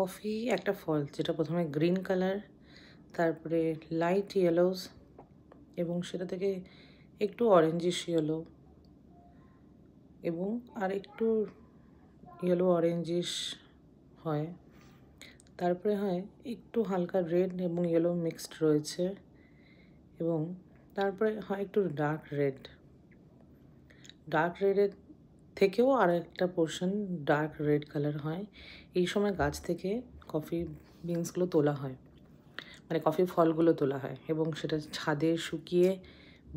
Coffee একটা ফল যেটা প্রথমে গ্রিন কালার, তারপরে লাইট ইয়েলোস এবং সেটা থেকে একটু অরেঞ্জিশ ইয়েলো এবং আর একটু ইয়েলো অরেঞ্জিশ হয়, তারপরে হয় একটু হালকা রেড এবং ইয়েলো মিক্সড রয়েছে এবং তারপরে হয় একটু ডার্ক রেডের থেকেও আর একটা পোর্শন ডার্ক রেড কালার হয়। এই সময় গাছ থেকে কফি বিনসগুলো তোলা হয়, মানে কফি ফলগুলো তোলা হয় এবং সেটা ছাদে শুকিয়ে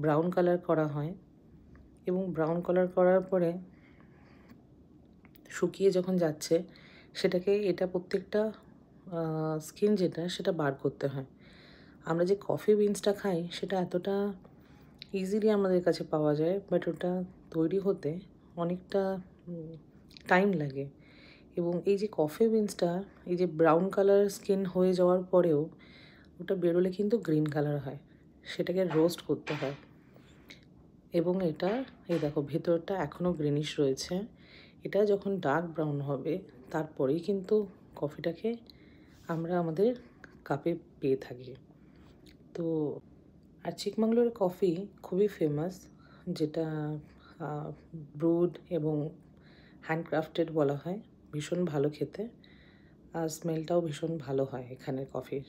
ব্রাউন কালার করা হয় এবং ব্রাউন কালার করার পরে শুকিয়ে যখন যাচ্ছে সেটাকে প্রত্যেকটা স্কিন যেটা সেটা বার করতে হয়। আমরা যে কফি বিনসটা খাই সেটা এতটা ইজিলি আমাদের কাছে পাওয়া যায়, বাট ওটা তৈরি হতে অনেকটা টাইম লাগে এবং এই যে কফি বিনসটা এই যে ব্রাউন কালার স্কিন হয়ে যাওয়ার পরেও ওটা বেরোলে কিন্তু গ্রিন কালার হয়, সেটাকে রোস্ট করতে হয় এবং এটা এই দেখো ভেতরটা এখনও গ্রিনিশ রয়েছে। এটা যখন ডার্ক ব্রাউন হবে তারপরেই কিন্তু কফিটাকে আমরা আমাদের কাপে পেয়ে থাকি। তো আর চিকমাঙ্গলোর কফি খুবই ফেমাস, যেটা ব্রুড এবং হ্যান্ডক্রাফটেড বলা হয়। ভীষণ ভালো খেতে আর স্মেলটাও ভীষণ ভালো হয় এখানের কফির।